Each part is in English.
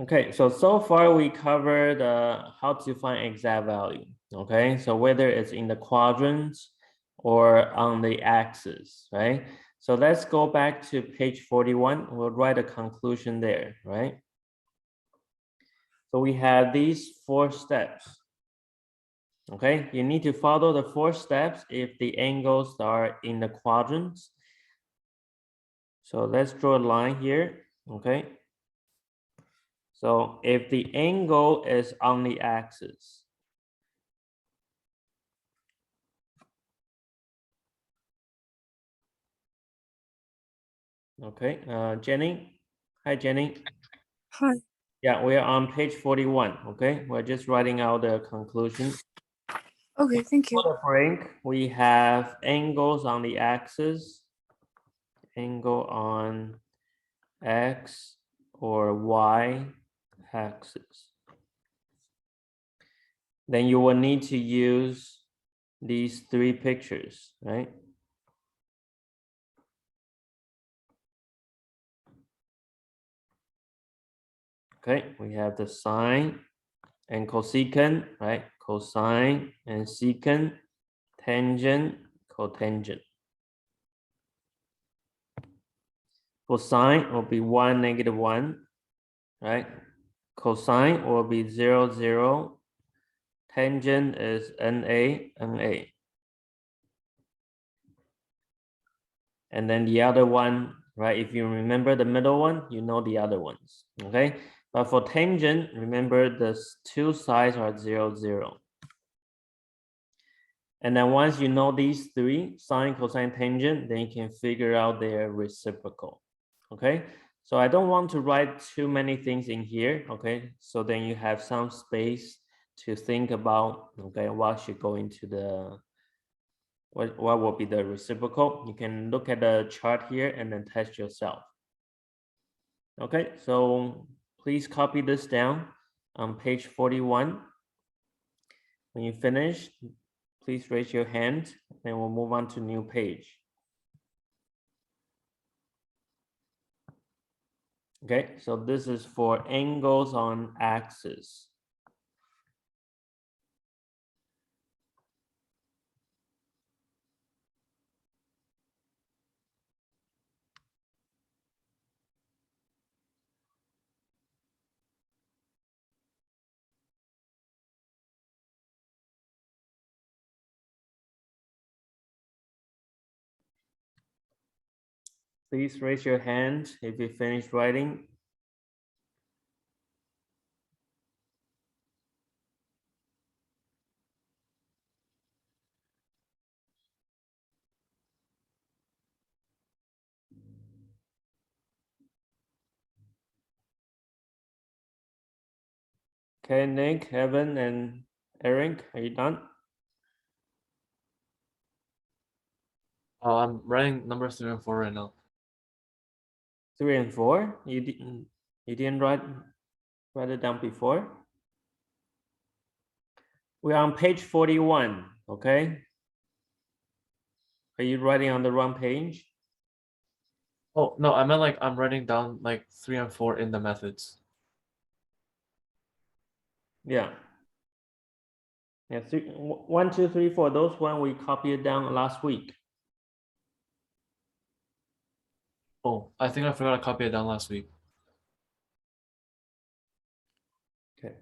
Okay, so far we covered how to find exact value. Okay, so whether it's in the quadrants or on the axis, right? So let's go back to page 41. We'll write a conclusion there, right? So we have these 4 steps. Okay, you need to follow the 4 steps if the angles are in the quadrants. So let's draw a line here, okay? So if the angle is on the axis, okay, Jenny. Hi, Jenny. Hi. Yeah, we are on page 41, okay? We're just writing out the conclusion. Okay, thank you. For the break, we have angles on the axis, angle on X or Y axis. Then you will need to use these 3 pictures, right? Okay, we have the sine and cosecant, right? Cosine and secant, tangent, cotangent. Cosine will be 1, -1, right? Cosine will be 0, 0. Tangent is NA, NA. And then the other one, right? If you remember the middle one, you know the other ones, okay? But for tangent, remember the 2 sides are 0, 0. And then once you know these 3, sine, cosine, tangent, then you can figure out their reciprocal, okay? So I don't want to write too many things in here, okay? So then you have some space to think about, okay, what should go into the, what will be the reciprocal. You can look at the chart here and then test yourself. Okay, so please copy this down on page 41. When you finish, please raise your hand and we'll move on to new page. Okay, so this is for angles on axis. Please raise your hand if you finished writing. Okay, Nick, Evan, and Eric, are you done? I'm writing number 3 and 4 right now. 3 and 4. You didn't write it down before. We're on page 41. Okay. Are you writing on the wrong page? Oh no, I meant like I'm writing down like 3 and 4 in the methods. Yeah. Yeah. 1, 2, 3, 4. Those one we copied down last week. Oh, I think I forgot to copy it down last week. Okay.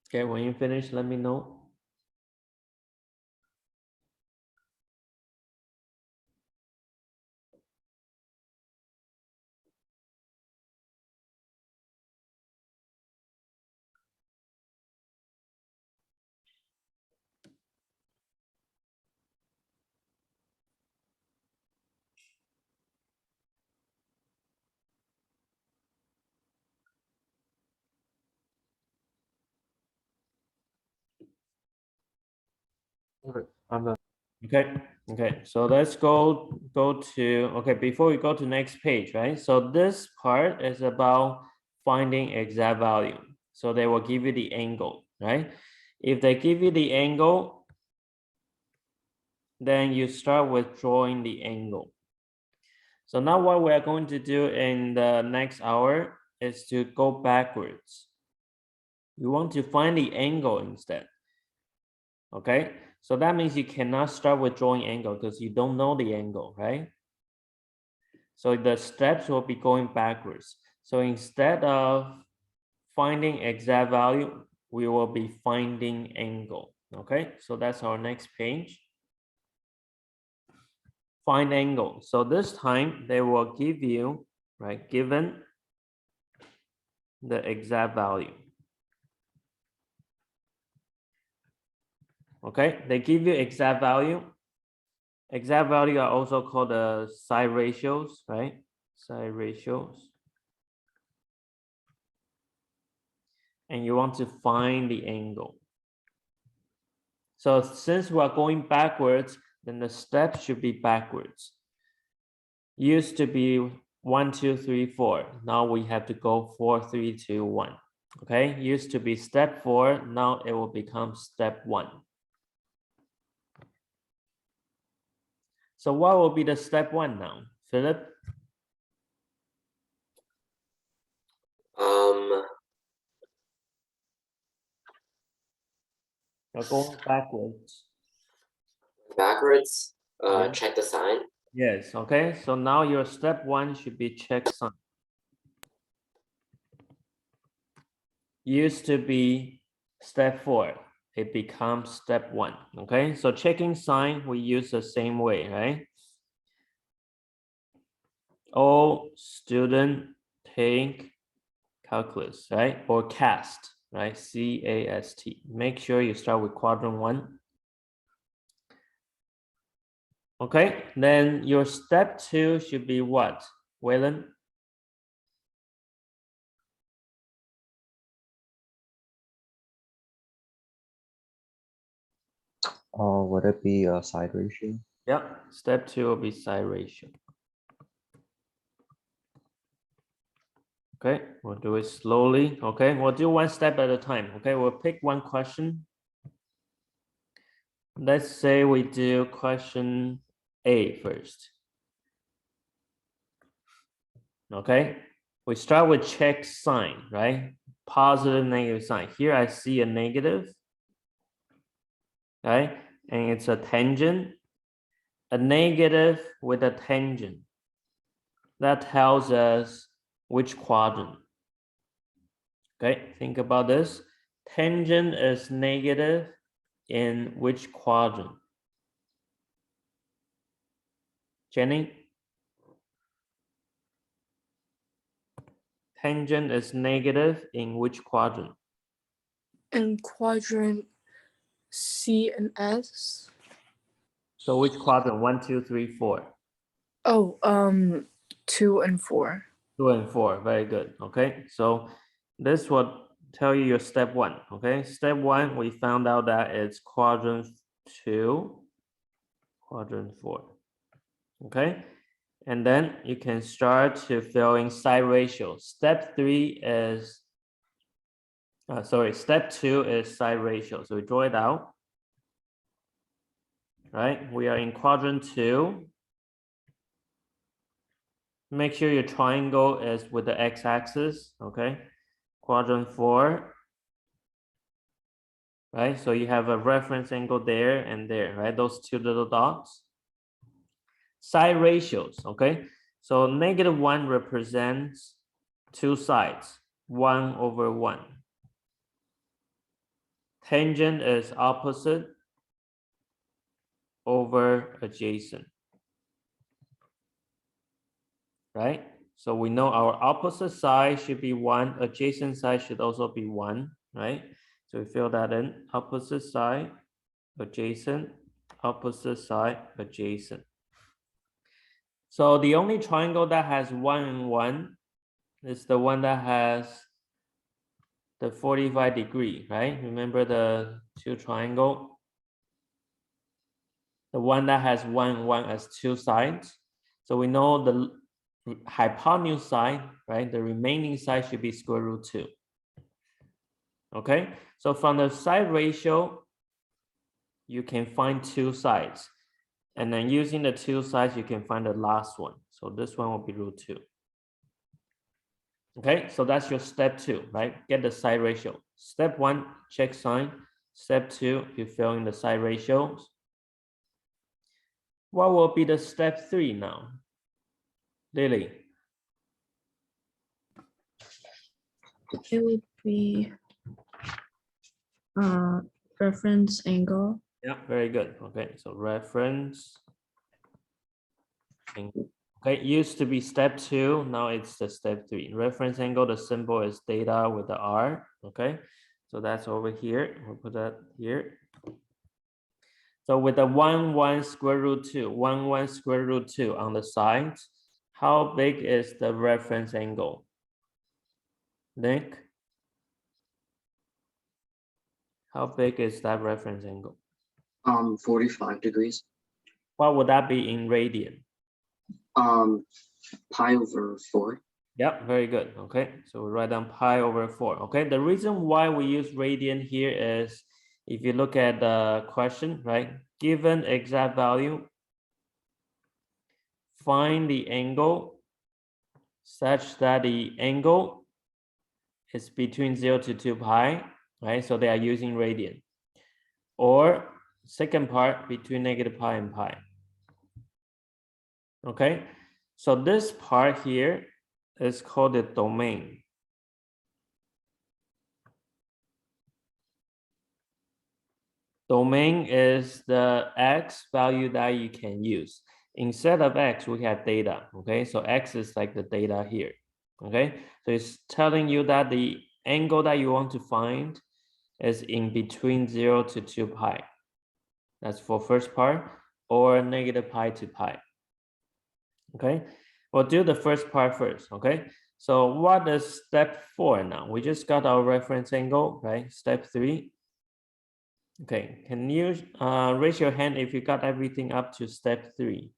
Okay. When you finish, let me know. Okay, I'm done. Okay. Okay. So let's go to, okay, before we go to next page, right? So this part is about finding exact value. So they will give you the angle, right? If they give you the angle, then you start with drawing the angle. So now what we are going to do in the next hour is to go backwards. You want to find the angle instead. Okay, so that means you cannot start with drawing angle because you don't know the angle, right? So the steps will be going backwards. So instead of finding exact value, we will be finding angle. Okay, so that's our next page. Find angle. So this time they will give you, right, given the exact value. Okay, they give you exact value. Exact value are also called the side ratios, right? Side ratios. And you want to find the angle. So since we are going backwards, then the steps should be backwards. Used to be 1, 2, 3, 4. Now we have to go 4, 3, 2, 1. Okay, used to be step 4. Now it will become step 1. So what will be the step 1 now, Philip? You're going backwards. Backwards, Yeah. check the sign. Yes, okay. So now your step 1 should be check sign. Used to be step 4. It becomes step 1. Okay, so checking sign, we use the same way, right? All student take calculus, right? Or cast, right? C-A-S-T. Make sure you start with quadrant 1. Okay, then your step 2 should be what, Waylon? Would it be a side ratio? Yep, step 2 will be side ratio. Okay, we'll do it slowly. Okay, we'll do one step at a time. Okay, we'll pick one question. Let's say we do question A first. Okay, we start with check sign, right? Positive, negative sign. Here I see a negative, right? And it's a tangent. A negative with a tangent. That tells us which quadrant. Okay, think about this. Tangent is negative in which quadrant? Jenny? Tangent is negative in which quadrant? In quadrant C and S. So which quadrant? 1, 2, 3, 4. Oh, 2 and 4. 2 and 4. Very good. Okay, so this will tell you your step 1. Okay, step 1, we found out that it's quadrant 2, quadrant 4. Okay, and then you can start to fill in side ratio. Step 3 is step 2 is side ratio. So we draw it out. Right, we are in quadrant 2. Make sure your triangle is with the x-axis. Okay, quadrant 4. Right, so you have a reference angle there and there, right? Those two little dots. Side ratios, okay? So -1 represents two sides, 1/1. Tangent is opposite over adjacent, right? So we know our opposite side should be 1, adjacent side should also be 1, right? So we fill that in, opposite side, adjacent, opposite side, adjacent. So the only triangle that has 1 and 1 is the one that has the 45 degree, right? Remember the two triangle? The one that has 1 and 1 as two sides. So we know the hypotenuse side, right? The remaining side should be square root 2. Okay, so from the side ratio, you can find two sides. And then using the two sides, you can find the last one. So this one will be root 2. Okay, so that's your step 2, right? Get the side ratio. Step 1, check sign. Step 2, you fill in the side ratios. What will be the step 3 now? Lily. It would be reference angle. Yeah, very good. Okay, so reference. Okay, used to be step 2, now it's the step 3. Reference angle, the symbol is theta with the R. Okay, so that's over here. We'll put that here. So with the 1 square root 2, 1 square root 2 on the sides, how big is the reference angle? Nick? How big is that reference angle? 45 degrees. What would that be in radian? Pi over 4. Yeah, very good. Okay, so we write down pi over 4. Okay, the reason why we use radian here is if you look at the question, right? Given exact value, find the angle such that the angle is between 0 to 2 pi, right? So they are using radian. Or second part, between negative pi and pi. Okay, so this part here is called the domain. Domain is the x value that you can use. Instead of x, we have data. Okay, so x is like the data here. Okay, so it's telling you that the angle that you want to find is in between 0 to 2 pi. That's for first part, or negative pi to pi. Okay, we'll do the first part first. Okay, so what is step 4 now? We just got our reference angle, right? Step 3. Okay, can you raise your hand if you got everything up to step 3?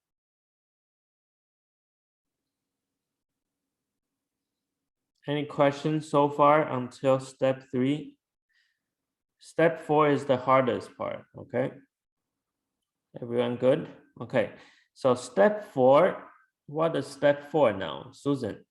Any questions so far until step 3? Step 4 is the hardest part, okay? Everyone good? Okay, so step 4, what is step 4 now? Susan?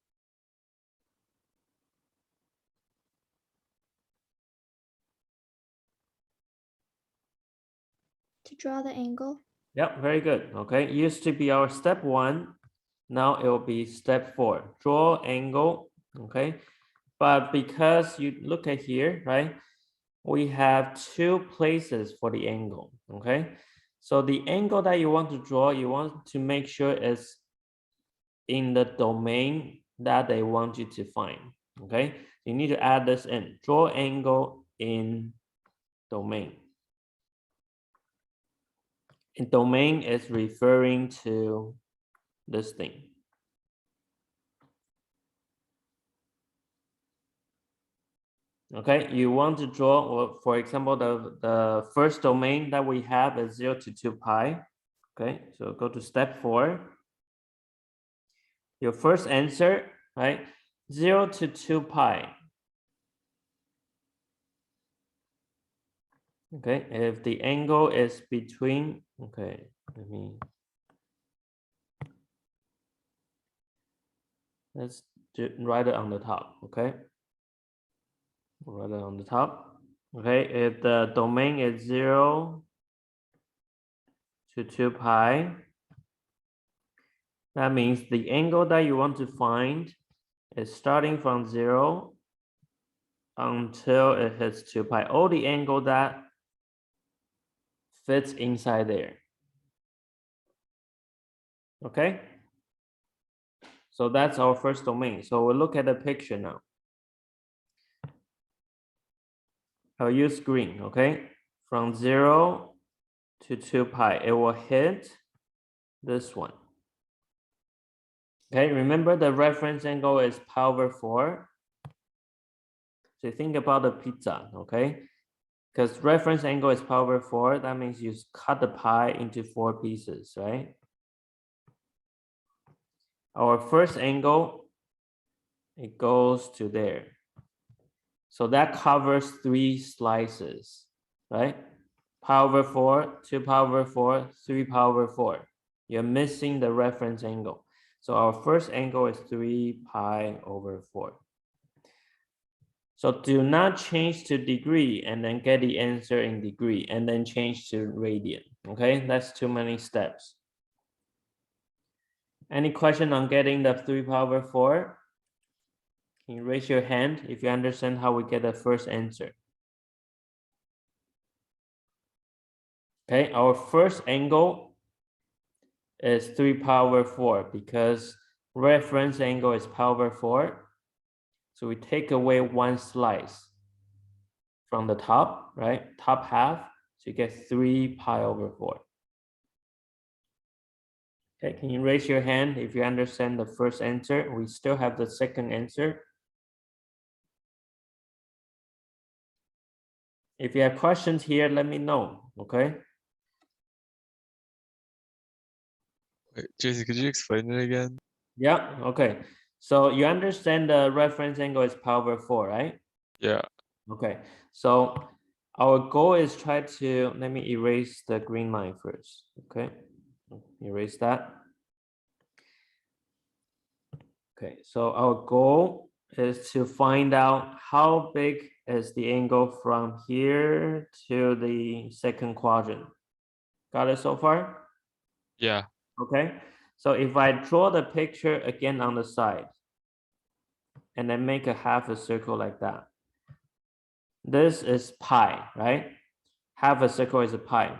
To draw the angle. Yep, very good. Okay, used to be our step 1. Now it will be step 4. Draw angle. Okay, but because you look at here, right? We have 2 places for the angle. Okay, so the angle that you want to draw, you want to make sure it's in the domain that they want you to find. Okay, you need to add this in. Draw angle in domain. And domain is referring to this thing. Okay, you want to draw, or for example, the first domain that we have is 0 to 2 pi. Okay, so go to step 4. Your first answer, right? 0 to 2 pi. Okay, if the angle is between, okay, let's write it on the top, okay? Write it on the top. Okay, if the domain is 0 to 2 pi, that means the angle that you want to find is starting from 0 until it hits 2 pi. All the angle that fits inside there. Okay? So that's our first domain. So we'll look at the picture now. I'll use green, okay? From 0 to 2 pi, it will hit this one. Okay, remember the reference angle is pi over 4. So think about the pizza, okay? Because reference angle is pi over 4, that means you cut the pie into 4 pieces, right? Our first angle, it goes to there. So that covers 3 slices, right? pi over 4, 2 pi over 4, 3 pi over 4. You're missing the reference angle. So our first angle is 3 pi over 4. So do not change to degree and then get the answer in degree and then change to radian. Okay, that's too many steps. Any question on getting the 3 pi over 4? Can you raise your hand if you understand how we get the first answer? Okay, our first angle is 3 pi over 4 because reference angle is pi over 4. So we take away one slice from the top, right? Top half, so you get 3 pi over 4. Okay, can you raise your hand if you understand the first answer? We still have the second answer. If you have questions here, let me know, okay? Wait, JC, could you explain it again? Yeah, okay. So you understand the reference angle is pi over 4, right? Yeah. Okay, so our goal is try to, let me erase the green line first, okay? Erase that. Okay, so our goal is to find out how big is the angle from here to the second quadrant. Got it so far? Yeah. Okay, so if I draw the picture again on the side and then make a half a circle like that, this is pi, right? Half a circle is a pi.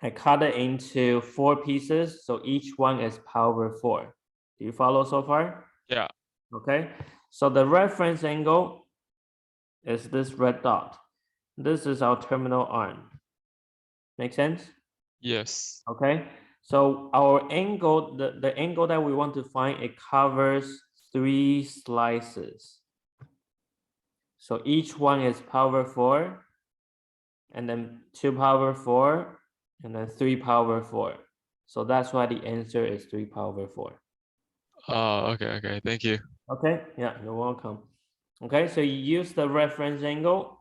I cut it into 4 pieces, so each one is pi over 4. Do you follow so far? Yeah. Okay, so the reference angle is this red dot. This is our terminal arm. Make sense? Yes. Okay, so our angle, the angle that we want to find, it covers 3 slices. So each one is pi over 4, and then 2 pi over 4, and then 3 pi over 4. So that's why the answer is 3 pi over 4. Oh, okay. Thank you. Okay, yeah, you're welcome. Okay, so you use the reference angle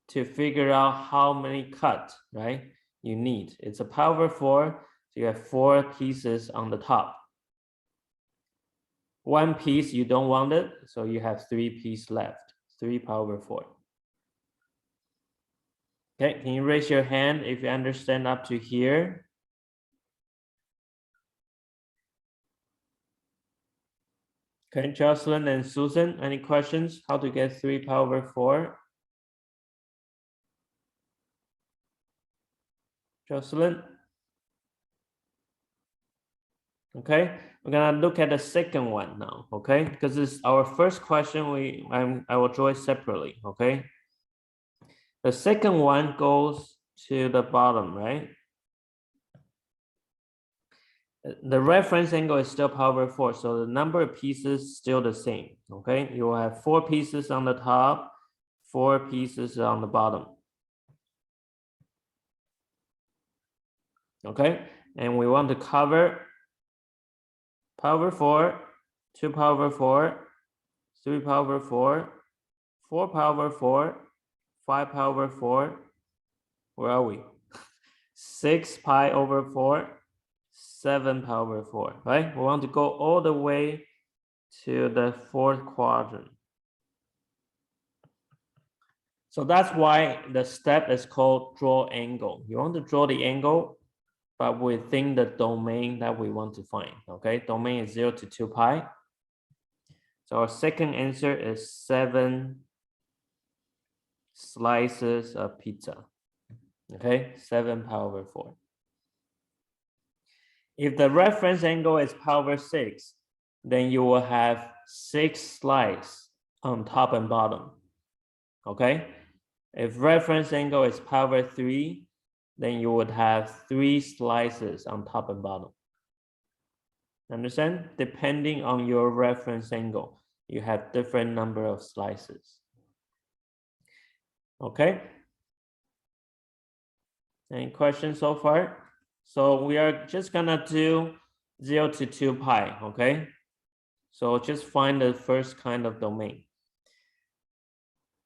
to figure out how many cuts, right, you need. It's a pi over 4, so you have 4 pieces on the top. One piece you don't want it, so you have 3 pieces left, 3 pi over 4. Okay, can you raise your hand if you understand up to here? Okay, Jocelyn and Susan, any questions? How to get 3 pi over 4? Jocelyn? Okay, we're gonna look at the second one now, okay? Because it's our first question, I will draw it separately, okay? The second one goes to the bottom, right? The reference angle is still pi over 4, so the number of pieces still the same, okay? You will have 4 pieces on the top, 4 pieces on the bottom. Okay, and we want to cover pi over 4, 2 pi over 4, 3 pi over 4, 4 pi over 4, 5 pi over 4, where are we? 6 pi over 4, 7 pi over 4, right? We want to go all the way to the 4th quadrant. So that's why the step is called draw angle. You want to draw the angle, but within the domain that we want to find, okay? Domain is 0 to 2 pi. So our second answer is 7 slices of pizza, okay? 7 pi over 4. If the reference angle is pi over 6, then you will have 6 slices on top and bottom, okay? If reference angle is pi over 3, then you would have 3 slices on top and bottom. Understand? Depending on your reference angle, you have different number of slices. Okay? Any questions so far? So we are just gonna do 0 to 2 pi, okay? So just find the first kind of domain.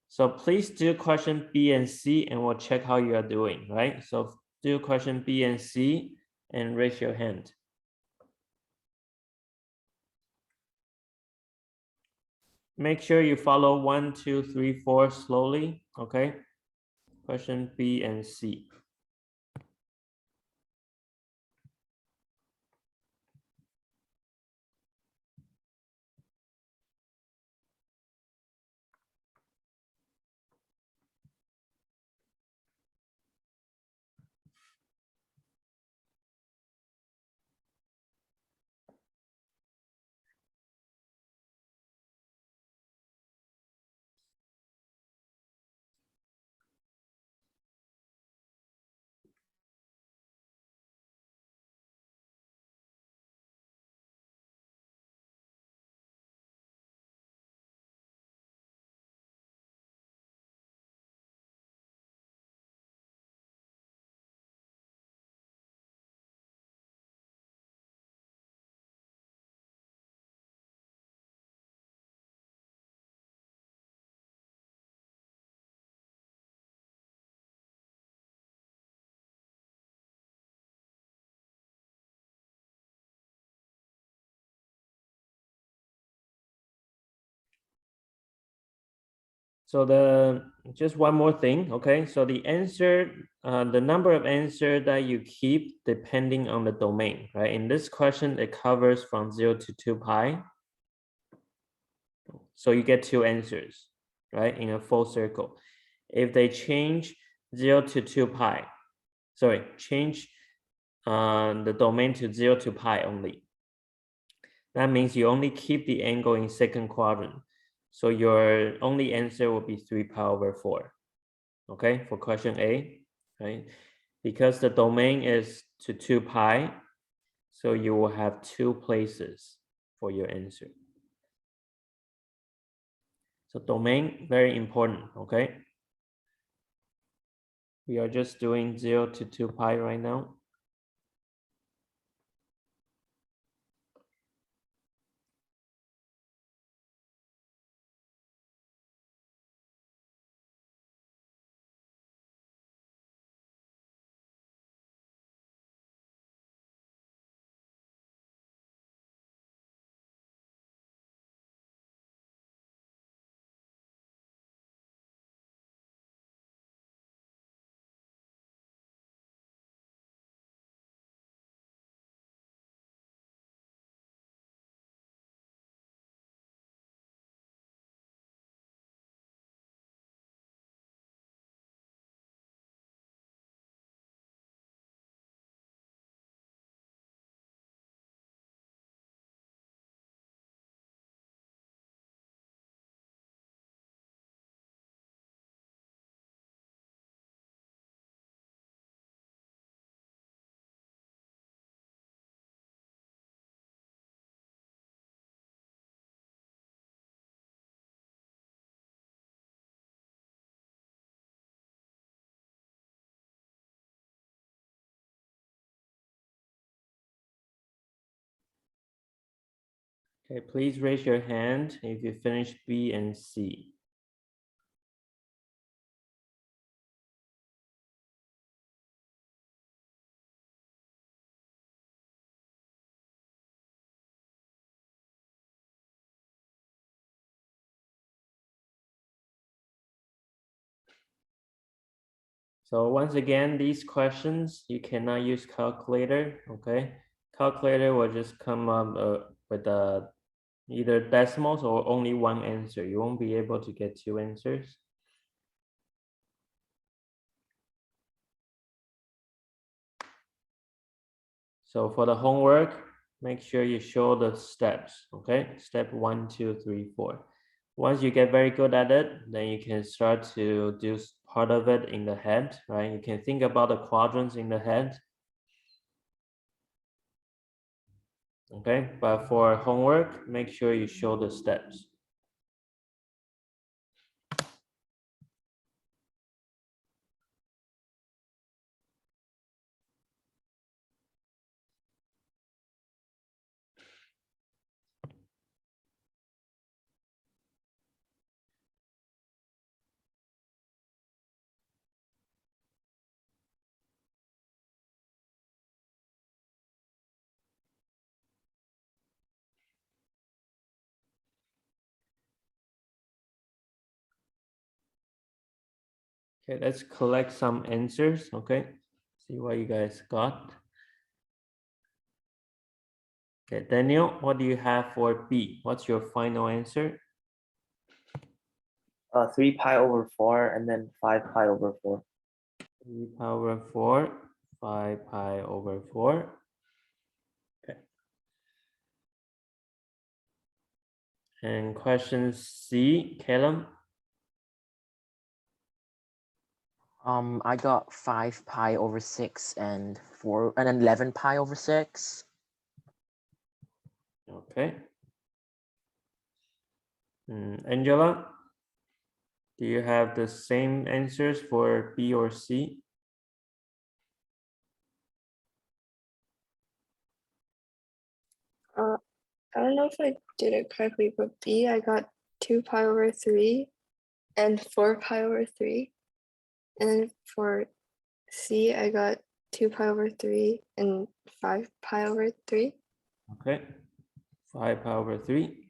So please do question B and C and we'll check how you are doing, right? So do question B and C and raise your hand. Make sure you follow 1, 2, 3, 4 slowly, okay? Question B and C. So just one more thing, okay? So the answer, the number of answer that you keep depending on the domain, right? In this question, it covers from 0 to 2 pi. So you get 2 answers, right? In a full circle. If they change 0 to 2 pi, sorry, change the domain to 0 to pi only. That means you only keep the angle in second quadrant. So your only answer will be 3 pi over 4. Okay, for question A, right? Because the domain is to 2 pi, so you will have 2 places for your answer. So domain, very important, okay? We are just doing 0 to 2 pi right now. Okay, please raise your hand if you finish B and C. So once again, these questions, you cannot use calculator, okay? Calculator will just come up with either decimals or only one answer. You won't be able to get 2 answers. So for the homework, make sure you show the steps, okay? Step 1, 2, 3, 4. Once you get very good at it, then you can start to do part of it in the head, right? You can think about the quadrants in the head. Okay, but for homework, make sure you show the steps. Okay, let's collect some answers. Okay, see what you guys got. Okay, Daniel, what do you have for B? What's your final answer? 3 pi over 4 and then 5 pi over 4. 3 pi over 4, 5 pi over 4. Okay. And question C, Caleb. I got 5 pi over 6 and 4 and then 11 pi over 6. Okay. Angela, do you have the same answers for B or C? I don't know if I did it correctly, but B, I got 2 pi over 3 and 4 pi over 3. And then for C, I got 2 pi over 3 and 5 pi over 3. Okay. 5 pi over 3.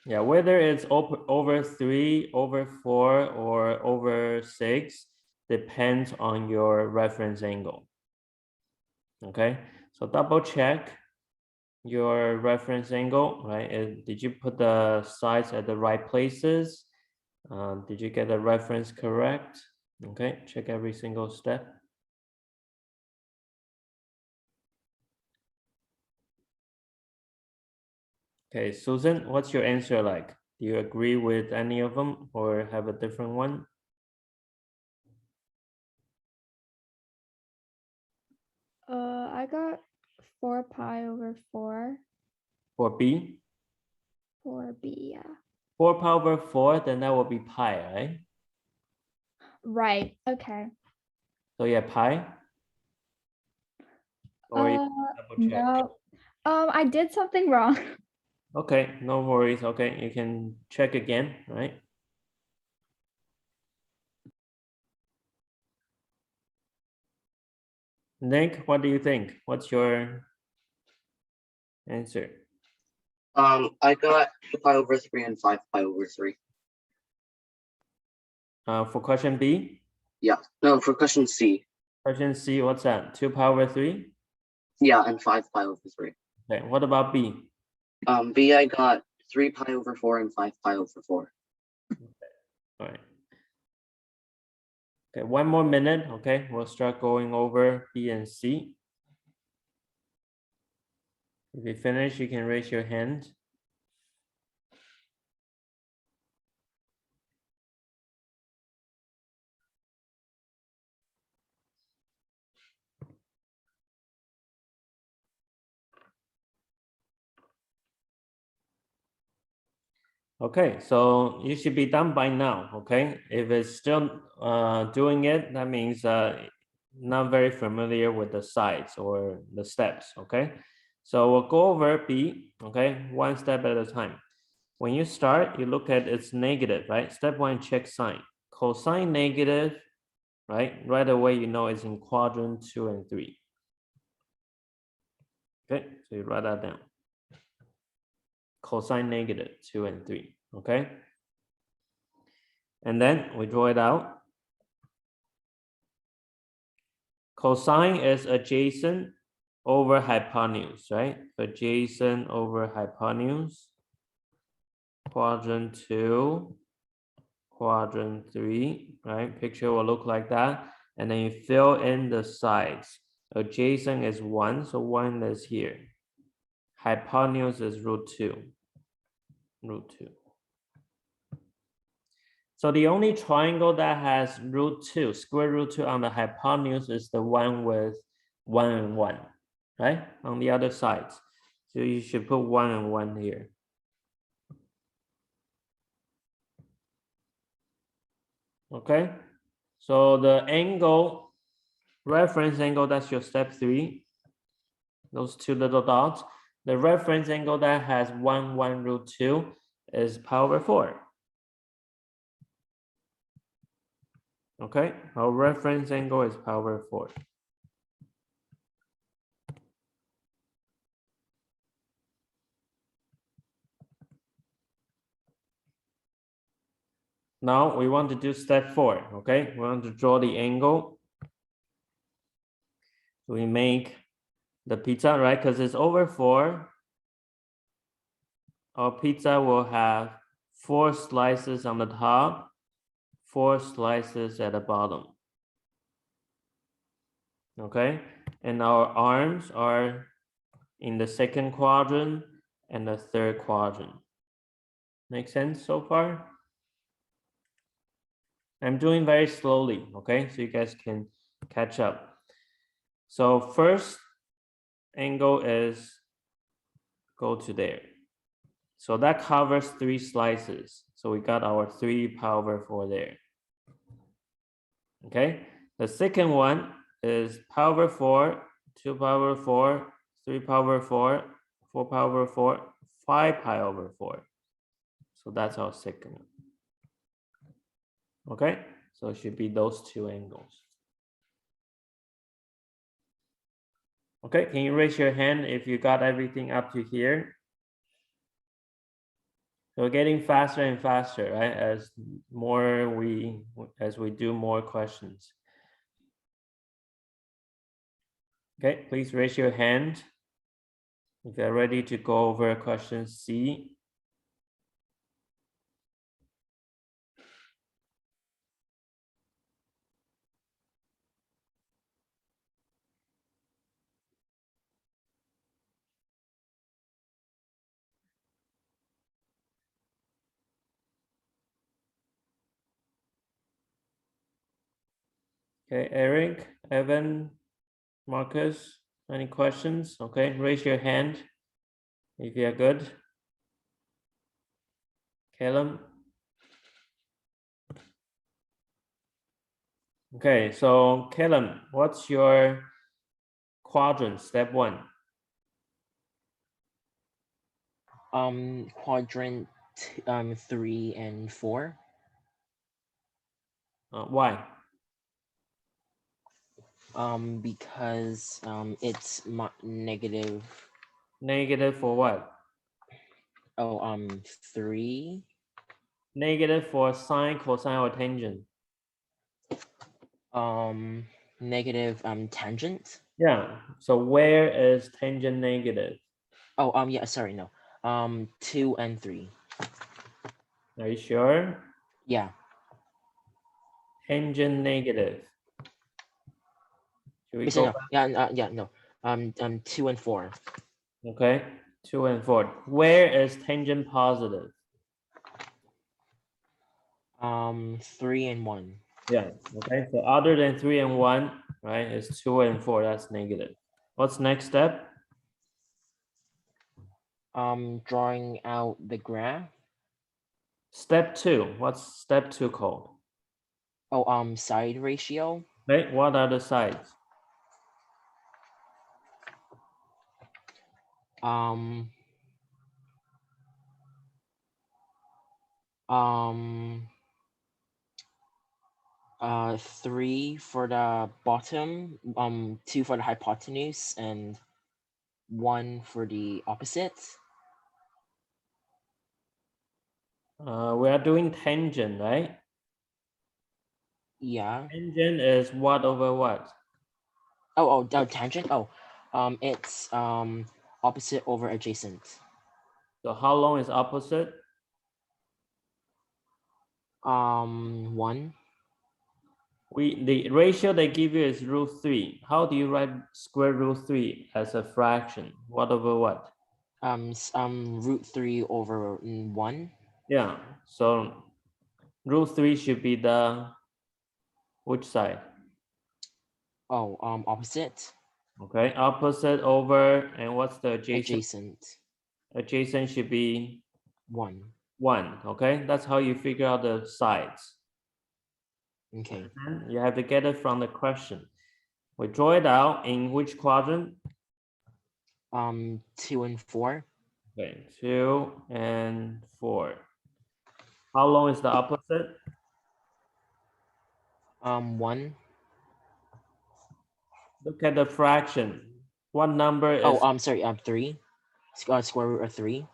Yeah, whether it's over 3, over 4, or over 6 depends on your reference angle. Okay, so double check your reference angle, right? Did you put the sides at the right places? Did you get the reference correct? Okay, check every single step. Okay, Susan, what's your answer like? Do you agree with any of them or have a different one? I got 4 pi over 4 For B? for B, yeah. 4 pi over 4, then that will be pi, right? Right, okay. So yeah, pi? Or you double check? No. I did something wrong. Okay, no worries. Okay, you can check again, right? Nick, what do you think? What's your answer? I got 2 pi over 3 and 5 pi over 3. For question B? Yeah. No, for question C. Question C, what's that? 2 pi over 3? Yeah, and 5 pi over 3. Okay, what about B? B, I got 3 pi over 4 and 5 pi over 4. All right. Okay, one more minute, okay? We'll start going over B and C. If you finish, you can raise your hand. Okay, so you should be done by now, okay? If it's still doing it, that means not very familiar with the sides or the steps, okay? So we'll go over B, okay? One step at a time. When you start, you look at its negative, right? Step one, check sign. Cosine negative, right? Right away, you know it's in quadrant 2 and 3. Okay, so you write that down. Cosine negative 2 and 3, okay? And then we draw it out. Cosine is adjacent over hypotenuse, right? Adjacent over hypotenuse. Quadrant 2, quadrant 3, right? Picture will look like that. And then you fill in the sides. Adjacent is 1, so 1 is here. Hypotenuse is root 2. Root 2. So the only triangle that has root 2, square root 2 on the hypotenuse is the one with 1 and 1, right? On the other sides. So you should put 1 and 1 here. Okay, so the angle, reference angle, that's your step 3. Those two little dots. The reference angle that has 1, 1, root 2 is pi over 4. Okay, our reference angle is pi over 4. Now we want to do step 4, okay? We want to draw the angle. So we make the pizza, right? Because it's over 4. Our pizza will have 4 slices on the top, 4 slices at the bottom. Okay, and our arms are in the second quadrant and the third quadrant. Make sense so far? I'm doing very slowly, okay? So you guys can catch up. So first angle is go to there. So that covers 3 slices. So we got our 3 pi over 4 there. Okay, the second one is pi over 4, 2 pi over 4, 3 pi over 4, 4 pi over 4, 5 pi over 4. So that's our second one. Okay, so it should be those 2 angles. Okay, can you raise your hand if you got everything up to here? So we're getting faster and faster, right? As we do more questions. Okay, please raise your hand if you're ready to go over question C. Okay, Eric, Evan, Marcus, any questions? Okay, raise your hand if you're good. Caleb. Okay, so Caleb, what's your quadrant, step 1? Quadrant 3 and 4. Why? Because it's negative. Negative for what? Oh, 3. Negative for sine, cosine, or tangent. Negative tangent. Yeah, so where is tangent negative? Oh, yeah, sorry, no. 2 and 3. Are you sure? Yeah. Tangent negative. Should we Yes, go no. back? Yeah, no. 2 and 4. Okay, 2 and 4. Where is tangent positive? 3 and 1. Yeah, okay, so other than 3 and 1, right, is 2 and 4, that's negative. What's next step? Drawing out the graph. Step 2, what's step 2 called? Oh, side ratio. Okay, what are the sides? Um, um, 3 for the bottom, 2 for the hypotenuse, and 1 for the opposite. We are doing tangent, right? Yeah. Tangent is what over what? Oh, tangent. Oh, it's opposite over adjacent. So how long is opposite? 1. The ratio they give you is √3. How do you write square root 3 as a fraction? What over what? √3 over 1. Yeah, so √3 should be the which side? Oh, opposite. Okay, opposite over, and what's the adjacent? Adjacent. Adjacent should be 1. 1. Okay, that's how you figure out the sides. Okay. You have to get it from the question. We draw it out in which quadrant? 2 and 4. Okay, 2 and 4. How long is the opposite? 1. Look at the fraction. What number is? Oh, sorry. 3. Square root of 3.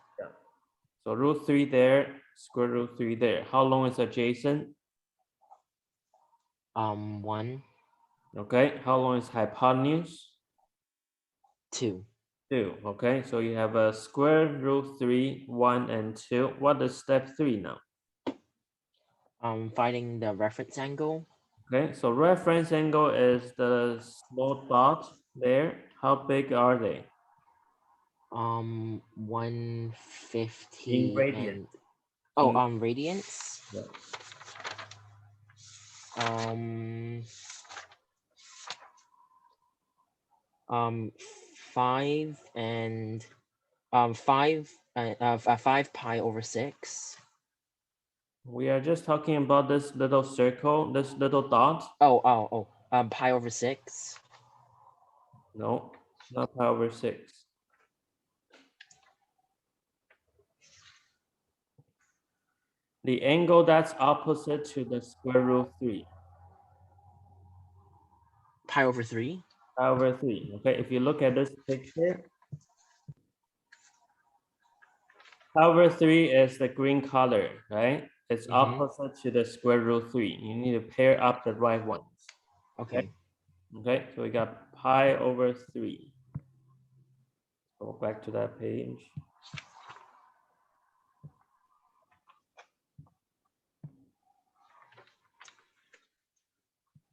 So √3 there. square root 3 there. How long is adjacent? 1, Okay, how long is hypotenuse? 2. 2. Okay, so you have a square root 3, 1, and 2. What is step 3 now? Finding the reference angle. Okay, so reference angle is the small dot there. How big are they? 150 radian. and In- radians. Yeah. 5 and 5 pi over 6. We are just talking about this little circle, this little dot. Pi over 6. No, not pi over 6. The angle that's opposite to the square root 3. Pi over 3. Pi over 3. Okay, if you look at this picture, pi over 3 is the green color, right? It's opposite to the square root 3. You need to pair up the right ones. Okay. Okay, so we got pi over 3. Go back to that page.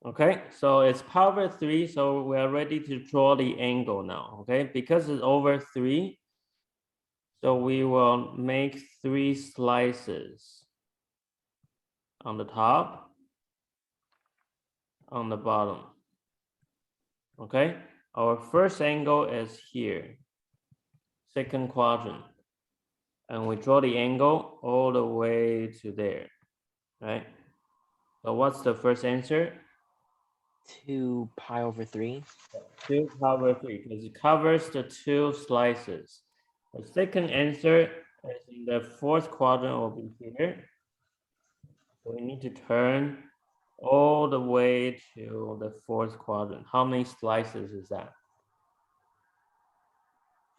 Okay, so it's pi over 3, so we are ready to draw the angle now, okay? Because it's over 3, so we will make 3 slices on the top, on the bottom. Okay, our first angle is here, second quadrant, and we draw the angle all the way to there, right? So what's the first answer? 2 pi over 3. 2 pi over 3, because it covers the 2 slices. The second answer is in the fourth quadrant over here. So we need to turn all the way to the fourth quadrant. How many slices is that?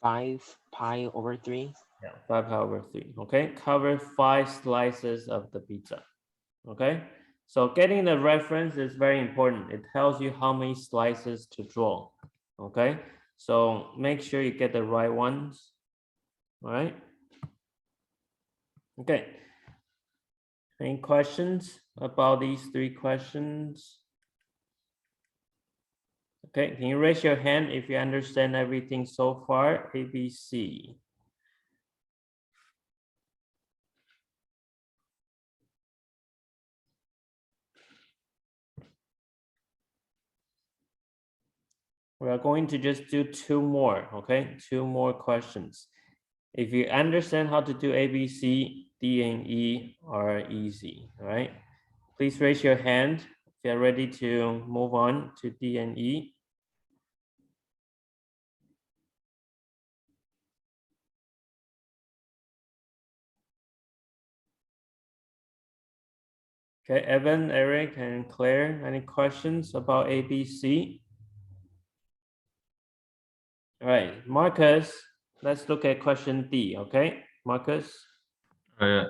5 pi over 3. Yeah, 5 pi over 3. Okay, cover 5 slices of the pizza. Okay, so getting the reference is very important. It tells you how many slices to draw. Okay, so make sure you get the right ones. All right. Okay. Any questions about these 3 questions? Okay, can you raise your hand if you understand everything so far? A, B, C. We are going to just do 2 more, okay? 2 more questions. If you understand how to do A, B, C, D, and E are easy, all right? Please raise your hand if you're ready to move on to D and E. Okay, Evan, Eric, and Claire, any questions about A, B, C? All right, Marcus, let's look at question D, okay? Marcus? Oh, yeah.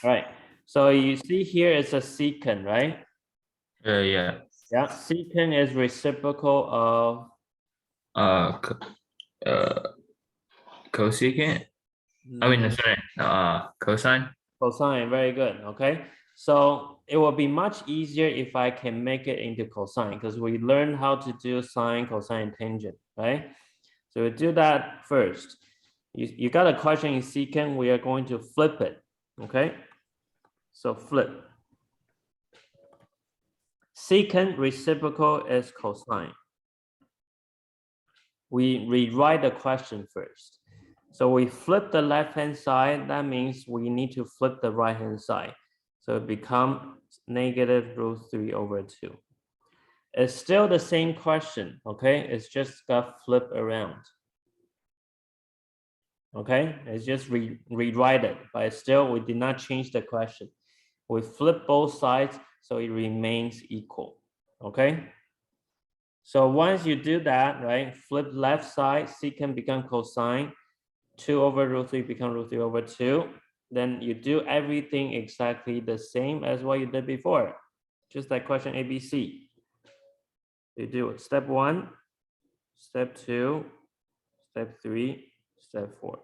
All right, so you see here it's a secant, right? Yeah. Yeah, secant is reciprocal of Cosecant. I mean, sorry. Cosine. cosine, very good, okay? So it will be much easier if I can make it into cosine because we learned how to do sine, cosine, tangent, right? So we do that first. You got a question in secant, we are going to flip it, okay? So flip. Secant reciprocal is cosine. We rewrite the question first. So we flip the left-hand side, that means we need to flip the right-hand side. So it becomes negative root 3 over 2. It's still the same question, okay? It's just got flipped around. Okay, it's just rewrite it, but still we did not change the question. We flip both sides, so it remains equal, okay? So once you do that, right, flip left side, secant become cosine, 2 over root 3 become root 3 over 2. then you do everything exactly the same as what you did before. Just like question ABC. You do step 1, step 2, step 3, step 4.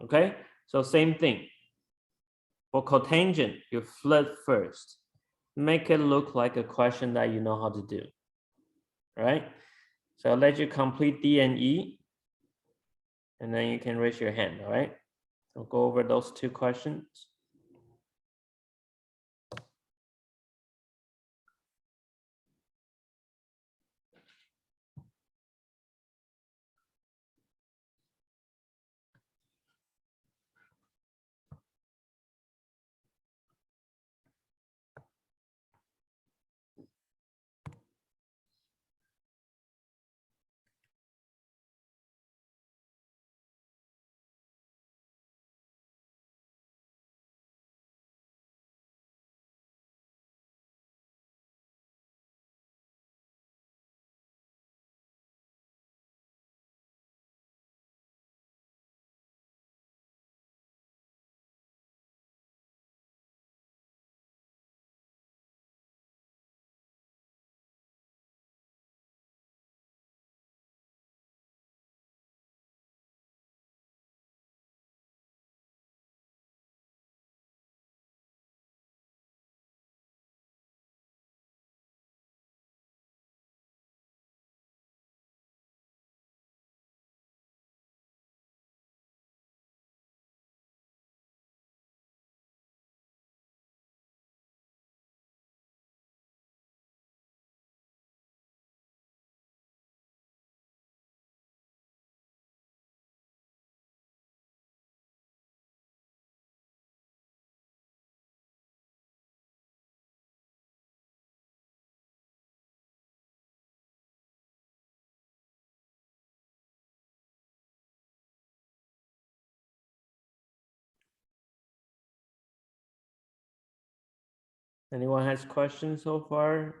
Okay, so same thing. For cotangent, you flip first. Make it look like a question that you know how to do. All right, so I'll let you complete D and E, and then you can raise your hand. All right, I'll go over those 2 questions. Anyone has questions so far?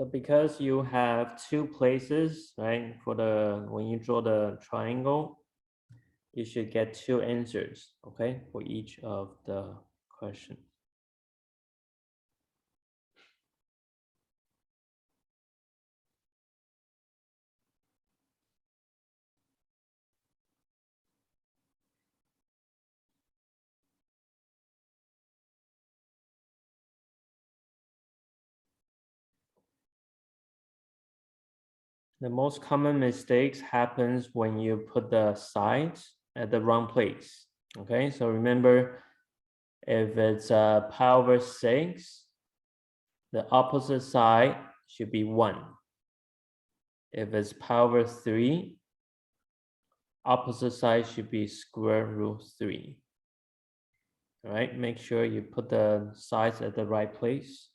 So because you have 2 places, right, for when you draw the triangle, you should get 2 answers, okay, for each of the questions. The most common mistakes happens when you put the sides at the wrong place. Okay, so remember, if it's pi over 6, the opposite side should be 1. If it's pi over 3, opposite side should be square root 3. All right, make sure you put the sides at the right place.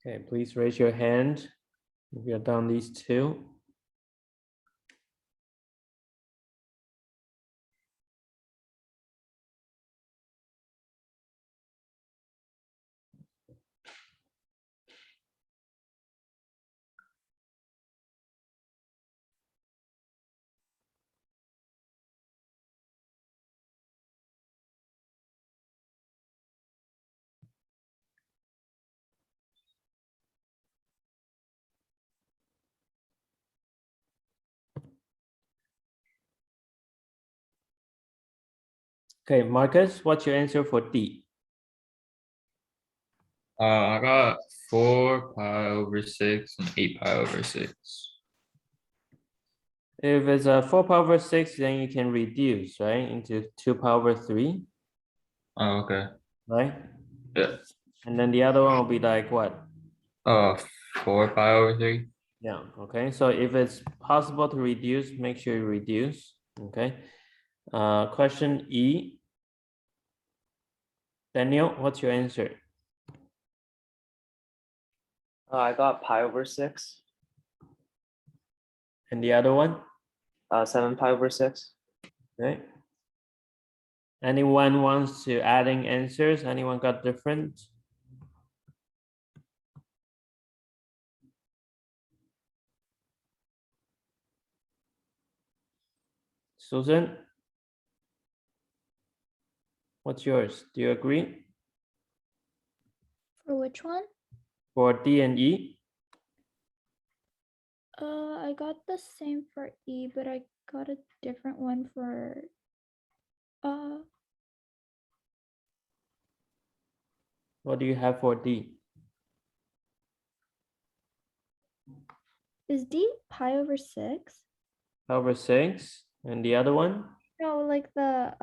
Okay, please raise your hand if you're done these 2. Okay, Marcus, what's your answer for D? I got 4 pi over 6 and 8 pi over 6. If it's a 4 pi over 6, then you can reduce, right, into 2 pi over 3, Oh, okay. right? Yeah. And then the other one will be like what? 4 pi over 3. Yeah, okay. So if it's possible to reduce, make sure you reduce, okay? Question E. Daniel, what's your answer? I got pi over 6. And the other one? 7 pi over 6. Okay. Anyone wants to adding answers? Anyone got different? Susan? What's yours? Do you agree? For which one? For D and E? I got the same for E, but I got a different one for What do you have for D? is D pi over 6? Over 6. And the other one? No, like the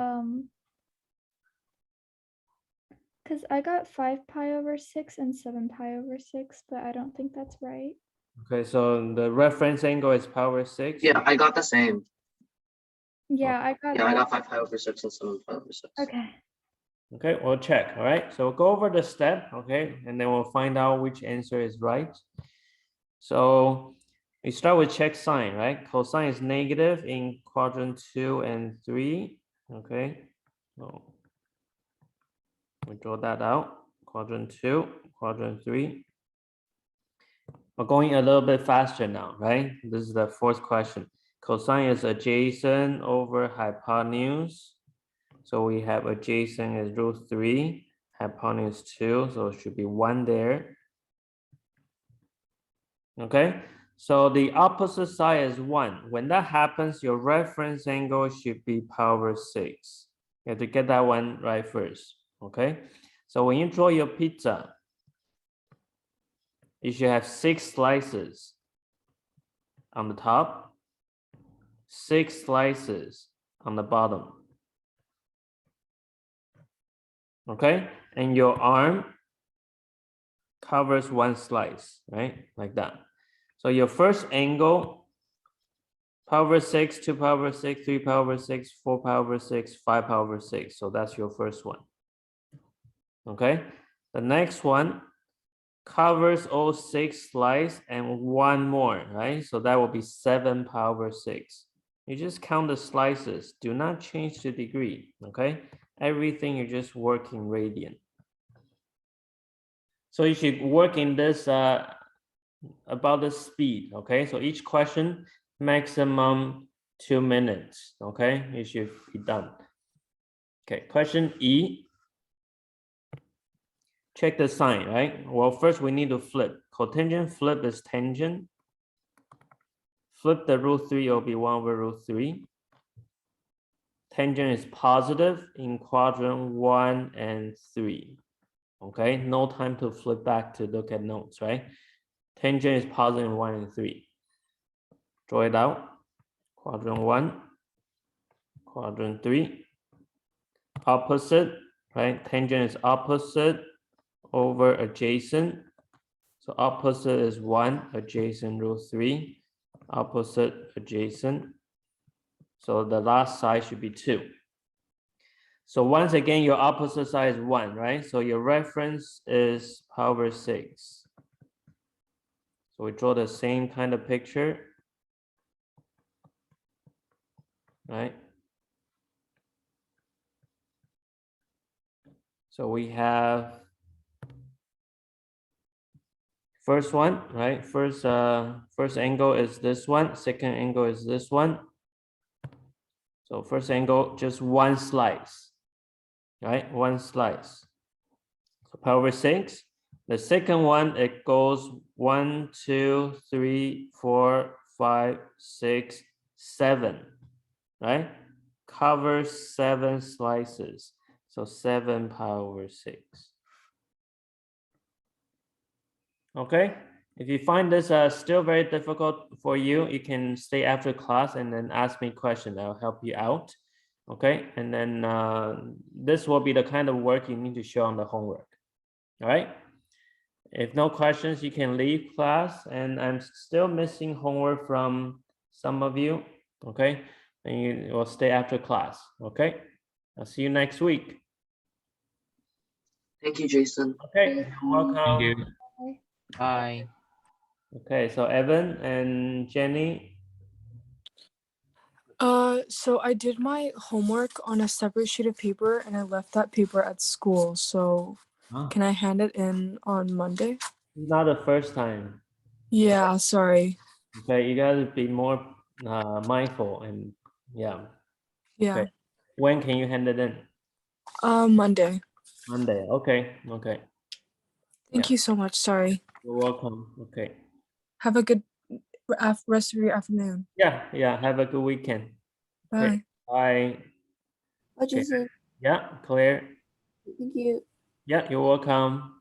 because I got 5 pi over 6 and 7 pi over 6, but I don't think that's right. Okay, so the reference angle is pi over 6. Yeah, I got the same. Yeah, I got Yeah, I that. got 5 pi over 6 and 7 pi over 6. Okay. Okay, we'll check. All right, so we'll go over the step, okay, and then we'll find out which answer is right. So we start with check sign, right? Cosine is negative in quadrant 2 and 3. Okay, so we draw that out. Quadrant 2, quadrant 3. We're going a little bit faster now, right? This is the fourth question. Cosine is adjacent over hypotenuse. So we have adjacent is √3, hypotenuse 2, so it should be 1 there. Okay, so the opposite side is 1. When that happens, your reference angle should be pi over 6. You have to get that one right first. Okay, so when you draw your pizza, you should have 6 slices on the top, 6 slices on the bottom. Okay, and your arm covers 1 slice, right? Like that. So your first angle, pi over 6, 2 pi over 6, 3 pi over 6, 4 pi over 6, 5 pi over 6. So that's your first one. Okay, the next one covers all 6 slices and 1 more, right? So that will be 7 pi over 6. You just count the slices. Do not change the degree, okay? Everything you just work in radian. So you should work in this about the speed, okay? So each question maximum 2 minutes, okay? You should be done. Okay, question E. Check the sign, right? Well, first we need to flip. Cotangent flip is tangent. Flip the √3, it'll be 1 over √3. Tangent is positive in quadrant 1 and 3. Okay, no time to flip back to look at notes, right? Tangent is positive in 1 and 3. Draw it out. Quadrant 1, quadrant 3. Opposite, right? Tangent is opposite over adjacent. So opposite is 1, adjacent √3. Opposite, adjacent. So the last side should be 2. So once again, your opposite side is 1, right? So your reference is pi over 6. So we draw the same kind of picture, right? So we have first one, right? First angle is this one. Second angle is this one. So first angle, just 1 slice, right? 1 slice. So pi over 6. The second one, it goes 1, 2, 3, 4, 5, 6, 7, right? covers 7 slices. So 7 pi over 6. Okay, if you find this still very difficult for you, you can stay after class and then ask me questions. I'll help you out. Okay, and then this will be the kind of work you need to show on the homework. All right. If no questions, you can leave class, and I'm still missing homework from some of you. Okay, and you will stay after class. Okay, I'll see you next week. Thank you, Jason. Okay, Thank you're welcome. Thank you. Bye. Okay, so Evan and Jenny. So I did my homework on a separate sheet of paper and I left that paper at school. So can I hand it in on Monday? Not the first time. Yeah, sorry. Okay, you gotta be more mindful and yeah. Yeah. Okay. When can you hand it in? Monday. Monday. Okay. Okay. Thank Yeah. you so much. Sorry. You're welcome. Okay. Have a good rest of your afternoon. Yeah. Yeah. Have a good weekend. Okay. Bye. Bye. Oh, Okay. Jason, Yeah. Claire. thank you. Yeah. You're welcome.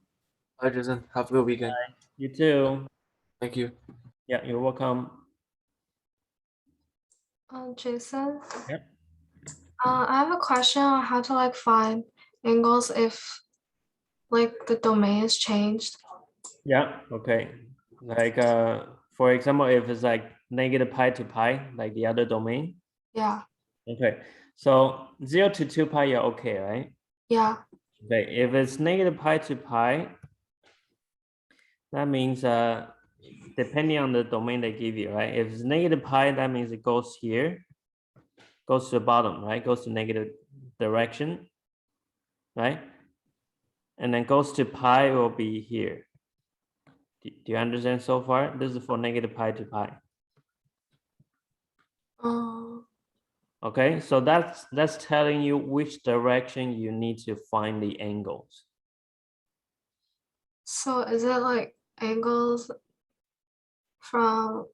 Bye, Jason. Have a good weekend. You too. Thank you. Yeah. You're welcome. Jason, Yep. I have a question on how to like find angles if like the domain is changed. Yeah. Okay. Like for example, if it's like negative pi to pi, like the other domain. Yeah, Okay. So 0 to 2 pi, you're okay, right? yeah, Okay. If it's negative pi to pi, that means depending on the domain they give you, right? If it's negative pi, that means it goes here, goes to the bottom, right? Goes to negative direction, right? And then goes to pi will be here. Do you understand so far? This is for negative pi to pi. Okay, so that's telling you which direction you need to find the angles. so is it like angles from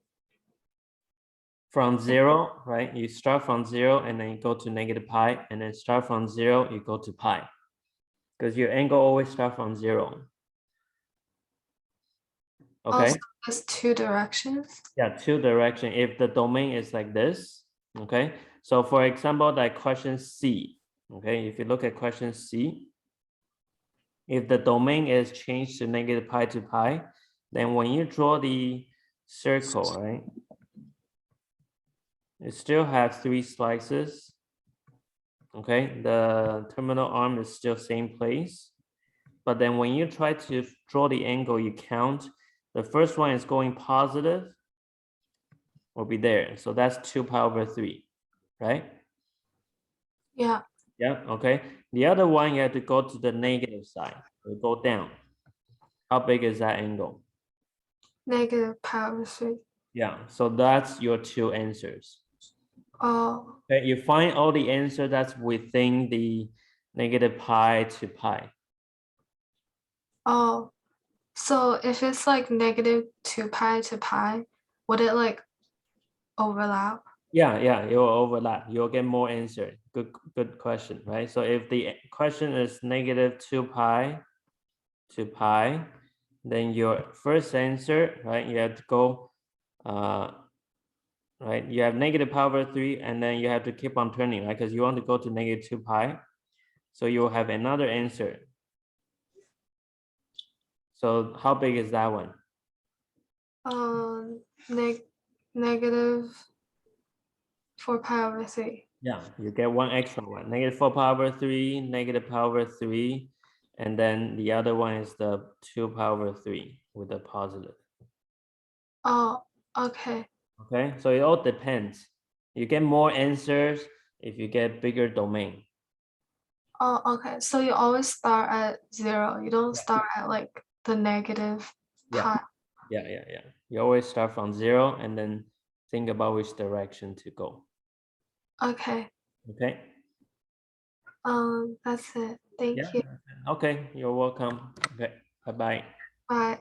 0, right? You start from 0 and then you go to negative pi, and then start from 0, you go to pi. Because your angle always start from 0. Okay. also there's two directions? Yeah, 2 direction. If the domain is like this, okay. So for example, like question C, okay. If you look at question C, if the domain is changed to negative pi to pi, then when you draw the circle, right, it still has 3 slices. Okay, the terminal arm is still same place. But then when you try to draw the angle, you count. The first one is going positive, will be there. So that's 2 pi over 3, right? Yeah, Yeah, okay. The other one, you have to go to the negative side. So go down. How big is that angle? negative pi over 3. Yeah, so that's your 2 answers. Oh, Okay, you find all the answer that's within the negative pi to pi. oh. So if it's like negative 2 pi to pi, would it like overlap? Yeah, it will overlap. You'll get more answer. Good question, right? So if the question is negative 2 pi to pi, then your first answer, right? You have to go, right? You have negative pi over 3, and then you have to keep on turning, right? Because you want to go to negative 2 pi. So you'll have another answer. So how big is that one? Negative 4 pi over 3. Yeah, you get one extra one. Negative 4 pi over 3, negative pi over 3, and then the other one is the 2 pi over 3 with a positive. Oh, okay. Okay, so it all depends. You get more answers if you get bigger domain. Oh, okay. So you always start at 0. You don't Yeah. start at like the negative pi. Yeah. You always start from 0 and then think about which direction to go. Okay. Okay. That's it. Thank you. Okay, you're welcome. Okay, bye-bye. Bye.